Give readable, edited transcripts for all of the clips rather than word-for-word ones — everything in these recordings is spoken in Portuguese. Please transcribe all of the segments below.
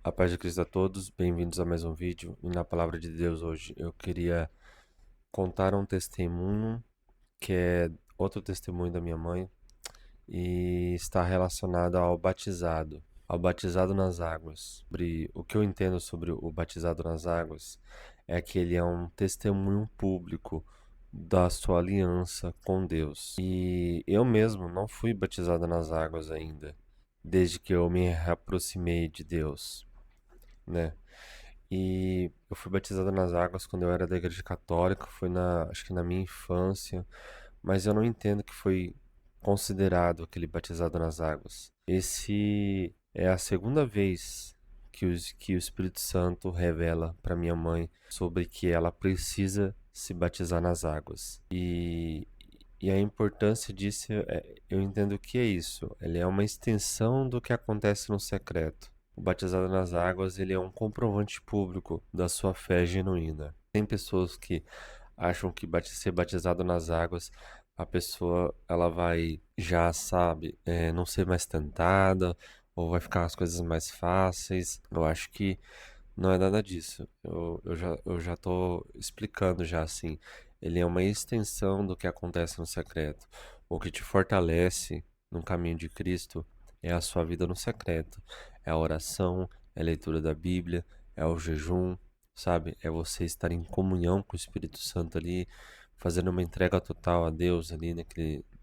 A paz de Cristo a todos, bem-vindos a mais um vídeo. E na palavra de Deus hoje eu queria contar um testemunho que é outro testemunho da minha mãe e está relacionado ao batizado nas águas. O que eu entendo sobre o batizado nas águas é que ele é um testemunho público da sua aliança com Deus. E eu mesmo não fui batizado nas águas ainda, desde que eu me aproximei de Deus, né? E eu fui batizado nas águas quando eu era da igreja católica, foi acho que na minha infância, mas eu não entendo que foi considerado aquele batizado nas águas. Esse é a segunda vez que o Espírito Santo revela para minha mãe sobre que ela precisa se batizar nas águas. E a importância disso, eu entendo que é isso. Ele é uma extensão do que acontece no secreto. O batizado nas águas, ele é um comprovante público da sua fé genuína. Tem pessoas que acham que ser batizado nas águas, a pessoa ela vai já, sabe, não ser mais tentada, ou vai ficar as coisas mais fáceis. Eu acho que não é nada disso. Eu já tô explicando já assim. Ele é uma extensão do que acontece no secreto. O que te fortalece no caminho de Cristo é a sua vida no secreto. É a oração, é a leitura da Bíblia, é o jejum, sabe? É você estar em comunhão com o Espírito Santo ali, fazendo uma entrega total a Deus ali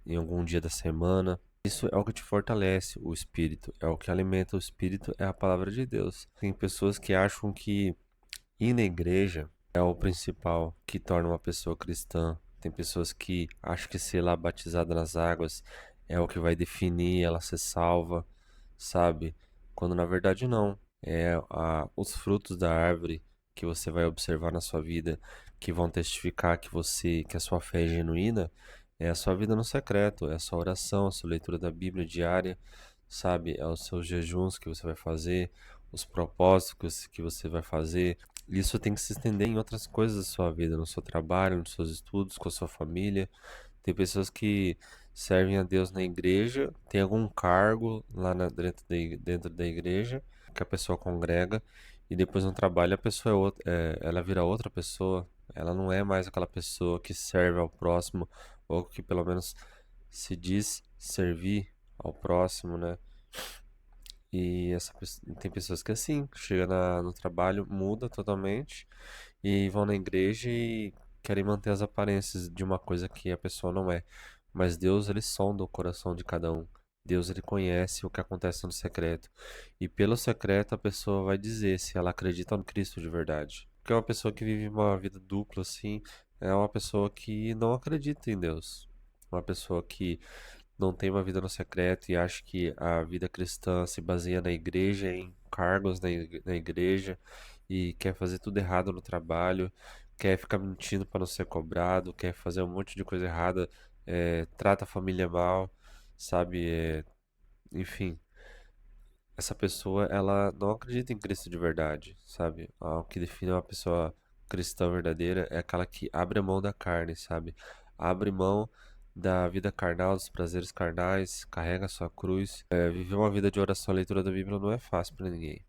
em algum dia da semana. Isso é o que te fortalece o espírito, é o que alimenta o espírito, é a palavra de Deus. Tem pessoas que acham que ir na igreja é o principal que torna uma pessoa cristã. Tem pessoas que acham que ser lá batizada nas águas é o que vai definir ela ser salva, sabe? Quando na verdade não. É os frutos da árvore que você vai observar na sua vida, que vão testificar que a sua fé é genuína, é a sua vida no secreto, é a sua oração, a sua leitura da Bíblia diária, sabe? É os seus jejuns que você vai fazer, os propósitos que você vai fazer. Isso tem que se estender em outras coisas da sua vida, no seu trabalho, nos seus estudos, com a sua família. Tem pessoas que servem a Deus na igreja, tem algum cargo lá dentro da igreja que a pessoa congrega, e depois no trabalho a pessoa ela vira outra pessoa. Ela não é mais aquela pessoa que serve ao próximo, ou que pelo menos se diz servir ao próximo, né? E tem pessoas que assim, chega no trabalho, muda totalmente e vão na igreja e querem manter as aparências de uma coisa que a pessoa não é. Mas Deus, ele sonda o coração de cada um. Deus, ele conhece o que acontece no secreto. E pelo secreto a pessoa vai dizer se ela acredita no Cristo de verdade. Porque uma pessoa que vive uma vida dupla assim, é uma pessoa que não acredita em Deus. Uma pessoa que não tem uma vida no secreto e acha que a vida cristã se baseia na igreja, em cargos na igreja, e quer fazer tudo errado no trabalho, quer ficar mentindo para não ser cobrado, quer fazer um monte de coisa errada, trata a família mal, sabe? Enfim, essa pessoa ela não acredita em Cristo de verdade, sabe? O que define uma pessoa cristã verdadeira é aquela que abre a mão da carne, sabe? Abre mão da vida carnal, dos prazeres carnais, carrega a sua cruz. Viver uma vida de oração e leitura da Bíblia não é fácil para ninguém.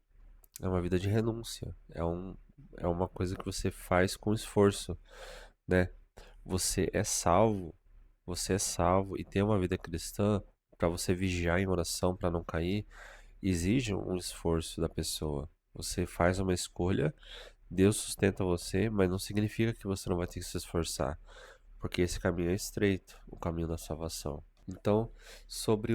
É uma vida de renúncia. É uma coisa que você faz com esforço, né? Você é salvo, você é salvo e tem uma vida cristã para você vigiar em oração para não cair exige um esforço da pessoa. Você faz uma escolha, Deus sustenta você, mas não significa que você não vai ter que se esforçar, porque esse caminho é estreito, o caminho da salvação. Então, sobre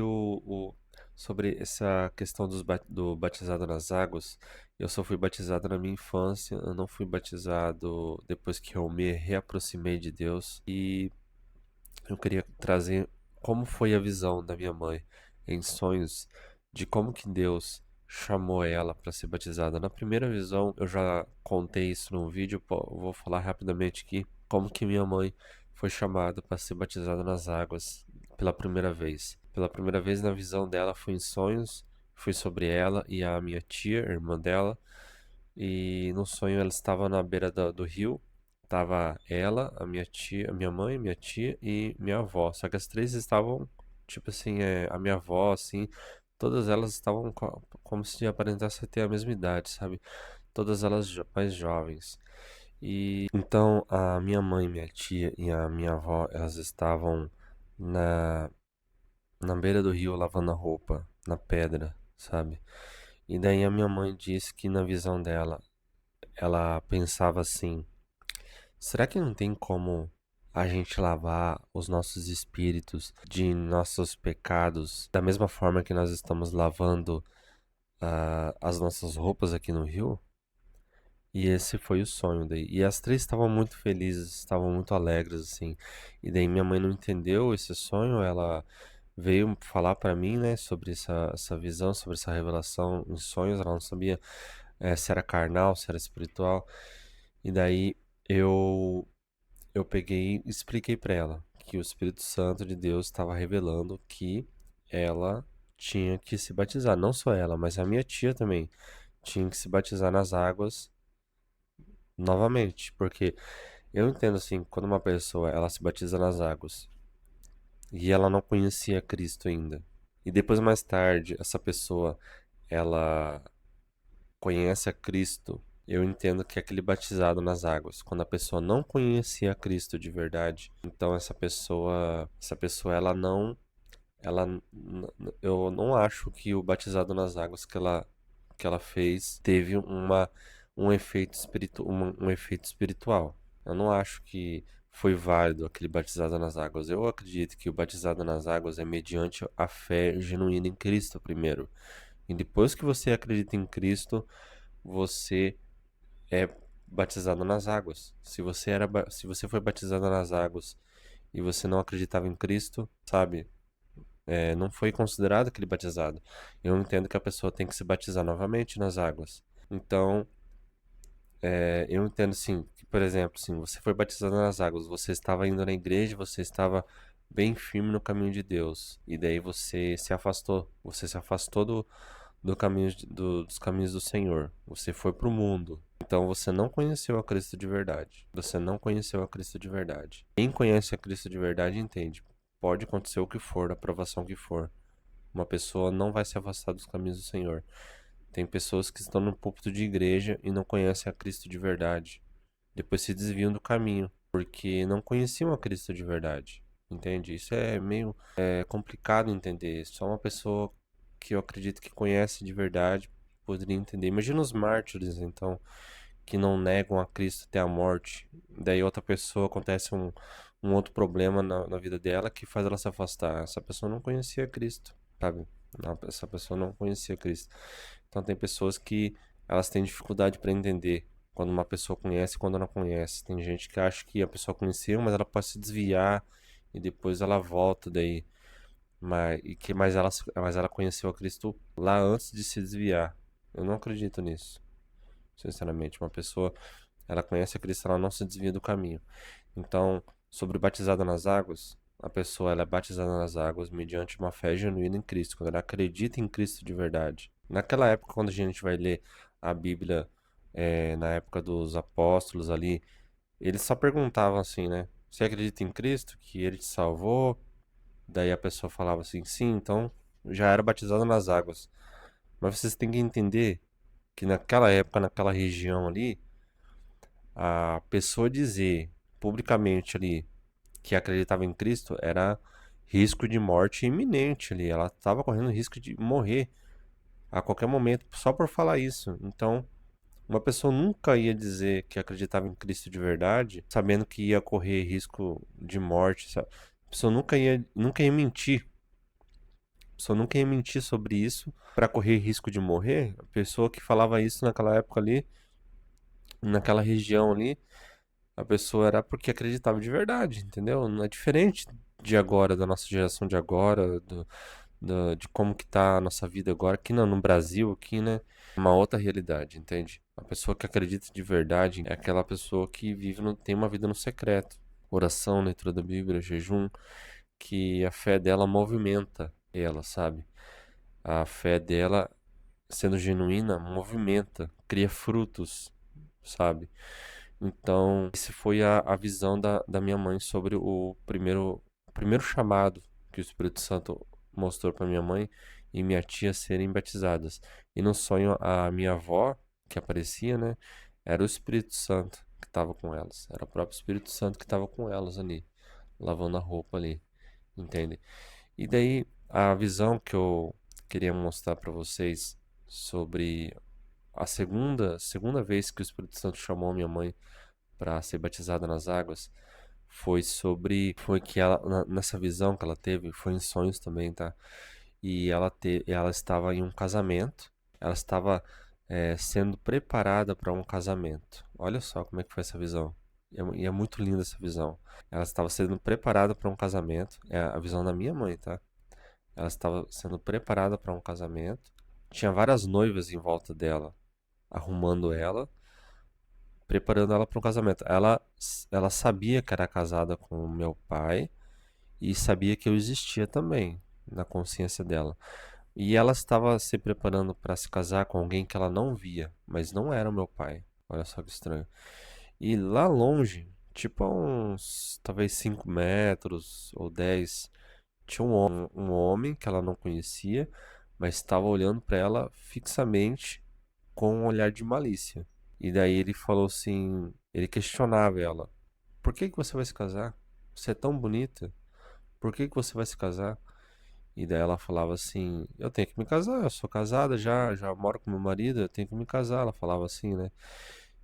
sobre essa questão do batizado nas águas, eu só fui batizado na minha infância, eu não fui batizado depois que eu me reaproximei de Deus, e eu queria trazer como foi a visão da minha mãe em sonhos de como que Deus chamou ela para ser batizada. Na primeira visão, eu já contei isso num vídeo, vou falar rapidamente aqui como que minha mãe foi chamada para ser batizada nas águas pela primeira vez. Pela primeira vez na visão dela foi em sonhos, foi sobre ela e a minha tia, irmã dela, e no sonho ela estava na beira do rio. Tava ela, a minha tia, a minha mãe, minha tia e minha avó. Só que as três estavam, tipo assim, a minha avó, assim, todas elas estavam como se aparentassem ter a mesma idade, sabe? Todas elas mais jovens. E então a minha mãe, minha tia e a minha avó, elas estavam na, na beira do rio lavando a roupa, na pedra, sabe? E daí a minha mãe disse que na visão dela, ela pensava assim: será que não tem como a gente lavar os nossos espíritos de nossos pecados da mesma forma que nós estamos lavando as nossas roupas aqui no rio? E esse foi o sonho daí. E as três estavam muito felizes, estavam muito alegres, assim. E daí minha mãe não entendeu esse sonho, ela veio falar pra mim, né, sobre essa visão, sobre essa revelação em sonhos. Ela não sabia se era carnal, se era espiritual. E daí eu, eu peguei e expliquei pra ela que o Espírito Santo de Deus estava revelando que ela tinha que se batizar. Não só ela, mas a minha tia também tinha que se batizar nas águas novamente, porque eu entendo assim, quando uma pessoa ela se batiza nas águas e ela não conhecia Cristo ainda, e depois mais tarde essa pessoa ela conhece a Cristo, eu entendo que aquele batizado nas águas, quando a pessoa não conhecia Cristo de verdade, então essa pessoa eu não acho que o batizado nas águas que ela fez teve um efeito espiritual. Eu não acho que foi válido aquele batizado nas águas. Eu acredito que o batizado nas águas é mediante a fé genuína em Cristo primeiro. E depois que você acredita em Cristo, você é batizado nas águas. Se você foi batizado nas águas e você não acreditava em Cristo, sabe? Não foi considerado aquele batizado. Eu entendo que a pessoa tem que se batizar novamente nas águas. Então, eu entendo sim, que, por exemplo, sim, você foi batizado nas águas, você estava indo na igreja, você estava bem firme no caminho de Deus, e daí você se afastou dos caminhos do Senhor, você foi para o mundo. Então você não conheceu a Cristo de verdade. Você não conheceu a Cristo de verdade. Quem conhece a Cristo de verdade entende. Pode acontecer o que for, a provação que for. Uma pessoa não vai se afastar dos caminhos do Senhor. Tem pessoas que estão no púlpito de igreja e não conhecem a Cristo de verdade. Depois se desviam do caminho, porque não conheciam a Cristo de verdade. Entende? Isso é meio complicado entender. Só uma pessoa que eu acredito que conhece de verdade poderia entender. Imagina os mártires, então, que não negam a Cristo até a morte. Daí outra pessoa acontece um outro problema na vida dela que faz ela se afastar. Essa pessoa não conhecia Cristo, sabe? Não, essa pessoa não conhecia Cristo. Então tem pessoas que elas têm dificuldade para entender quando uma pessoa conhece e quando não conhece. Tem gente que acha que a pessoa conheceu, mas ela pode se desviar e depois ela volta daí. Mas ela conheceu a Cristo lá antes de se desviar. Eu não acredito nisso. Sinceramente, uma pessoa, ela conhece a Cristo, ela não se desvia do caminho. Então, sobre o batizado nas águas, a pessoa ela é batizada nas águas mediante uma fé genuína em Cristo, quando ela acredita em Cristo de verdade. Naquela época, quando a gente vai ler a Bíblia, na época dos apóstolos ali, eles só perguntavam assim, né? Você acredita em Cristo, que Ele te salvou? Daí a pessoa falava assim, sim, então já era batizado nas águas. Mas vocês têm que entender que naquela época, naquela região ali, a pessoa dizer publicamente ali que acreditava em Cristo era risco de morte iminente ali. Ela estava correndo risco de morrer a qualquer momento só por falar isso. Então, uma pessoa nunca ia dizer que acreditava em Cristo de verdade, sabendo que ia correr risco de morte, sabe? A pessoa nunca ia mentir. A pessoa nunca ia mentir sobre isso para correr risco de morrer. A pessoa que falava isso naquela época ali, naquela região ali, a pessoa era porque acreditava de verdade, entendeu? Não é diferente de agora, da nossa geração de agora, de como que tá a nossa vida agora, aqui no Brasil, aqui, né? Uma outra realidade, entende? A pessoa que acredita de verdade é aquela pessoa que tem uma vida no secreto. Oração, leitura da Bíblia, jejum, que a fé dela movimenta ela, sabe? A fé dela, sendo genuína, movimenta, cria frutos, sabe? Então, esse foi a visão da minha mãe sobre o primeiro chamado que o Espírito Santo mostrou para minha mãe e minha tia serem batizadas. E no sonho, a minha avó, que aparecia, né, era o Espírito Santo que estava com elas. Era o próprio Espírito Santo que estava com elas ali, lavando a roupa ali, entende? E daí, a visão que eu queria mostrar para vocês sobre a segunda vez que o Espírito Santo chamou minha mãe para ser batizada nas águas foi que ela nessa visão que ela teve, foi em sonhos também, tá? E ela estava em um casamento, ela estava sendo preparada para um casamento. Olha só como é que foi essa visão. E é muito linda essa visão. Ela estava sendo preparada para um casamento, é a visão da minha mãe, tá? Ela estava sendo preparada para um casamento. Tinha várias noivas em volta dela, arrumando ela, preparando ela para um casamento. Ela sabia que era casada com o meu pai e sabia que eu existia também na consciência dela. E ela estava se preparando para se casar com alguém que ela não via, mas não era o meu pai. Olha só que estranho. E lá longe, tipo a uns talvez 5 metros ou 10, tinha um homem que ela não conhecia, mas estava olhando para ela fixamente com um olhar de malícia. E daí ele falou assim, ele questionava ela: "Por que que você vai se casar? Você é tão bonita. Por que que você vai se casar?" E daí ela falava assim: "Eu tenho que me casar, eu sou casada já moro com meu marido, eu tenho que me casar." Ela falava assim, né?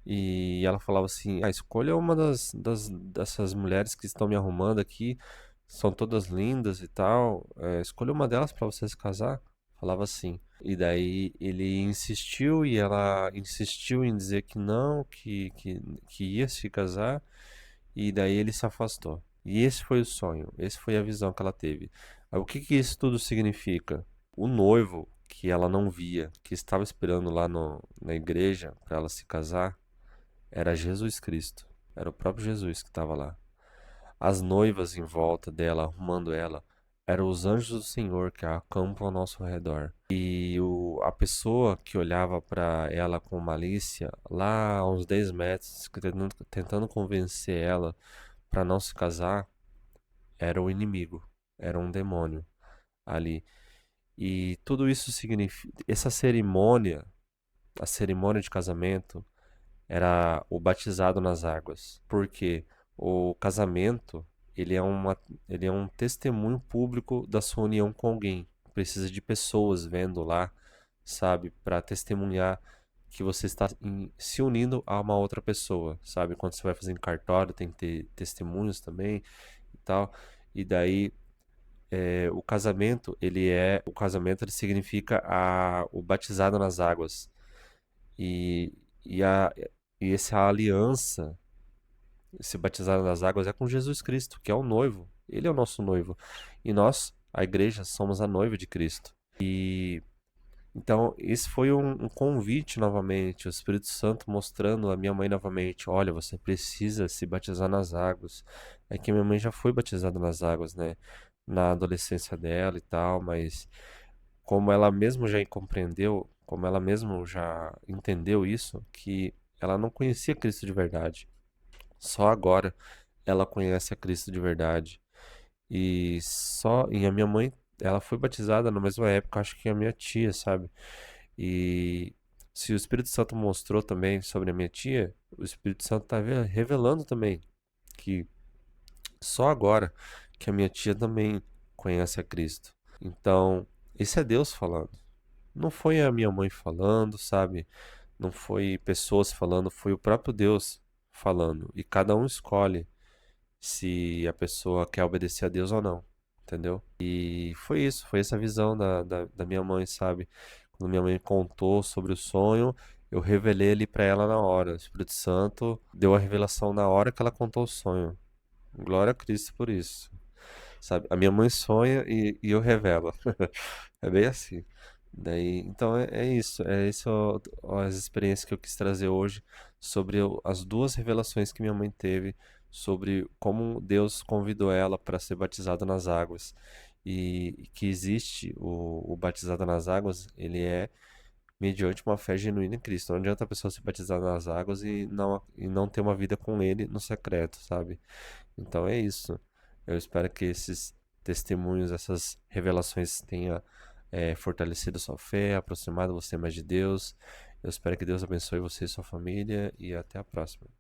E ela falava assim: "Ah, escolha uma dessas mulheres que estão me arrumando aqui, são todas lindas e tal. Escolha uma delas para você se casar." Falava assim. E daí ele insistiu e ela insistiu em dizer que não, que ia se casar. E daí ele se afastou. E esse foi o sonho, esse foi a visão que ela teve. Aí, o que que isso tudo significa? O noivo que ela não via, que estava esperando lá na igreja para ela se casar, era Jesus Cristo. Era o próprio Jesus que estava lá. As noivas em volta dela, arrumando ela, eram os anjos do Senhor que acampam ao nosso redor. E a pessoa que olhava para ela com malícia, lá a uns 10 metros, tentando convencer ela para não se casar, era o inimigo, era um demônio ali. E tudo isso significa. Essa cerimônia, a cerimônia de casamento, era o batizado nas águas, porque o casamento ele é um testemunho público da sua união com alguém. Precisa de pessoas vendo lá, sabe, para testemunhar que você está se unindo a uma outra pessoa, sabe? Quando você vai fazer em cartório, tem que ter testemunhos também e tal. E daí o casamento ele significa o batizado nas águas. E, e, a, e essa aliança, esse batizado nas águas é com Jesus Cristo, que é o noivo. Ele é o nosso noivo. E nós, a igreja, somos a noiva de Cristo. E então, esse foi um convite novamente, o Espírito Santo mostrando a minha mãe novamente: olha, você precisa se batizar nas águas. É que minha mãe já foi batizada nas águas, né? Na adolescência dela e tal, mas como ela mesmo já compreendeu, como ela mesmo já entendeu isso, que ela não conhecia Cristo de verdade. Só agora ela conhece a Cristo de verdade. E a minha mãe, ela foi batizada na mesma época, acho que a minha tia, sabe? E se o Espírito Santo mostrou também sobre a minha tia, o Espírito Santo está revelando também que só agora que a minha tia também conhece a Cristo. Então, esse é Deus falando. Não foi a minha mãe falando, sabe? Não foi pessoas falando, foi o próprio Deus falando. E cada um escolhe se a pessoa quer obedecer a Deus ou não, entendeu? E foi isso, foi essa visão da minha mãe, sabe? Quando minha mãe contou sobre o sonho, eu revelei ele para ela na hora. O Espírito Santo deu a revelação na hora que ela contou o sonho. Glória a Cristo por isso, sabe? A minha mãe sonha e eu revelo. É bem assim. Daí, então é isso as experiências que eu quis trazer hoje sobre as duas revelações que minha mãe teve sobre como Deus convidou ela para ser batizada nas águas e que existe o batizado nas águas, ele é mediante uma fé genuína em Cristo. Não adianta a pessoa se batizar nas águas e não ter uma vida com Ele no secreto, sabe? Então é isso. Eu espero que esses testemunhos, essas revelações tenha fortalecido a sua fé, aproximado você mais de Deus. Eu espero que Deus abençoe você e sua família e até a próxima.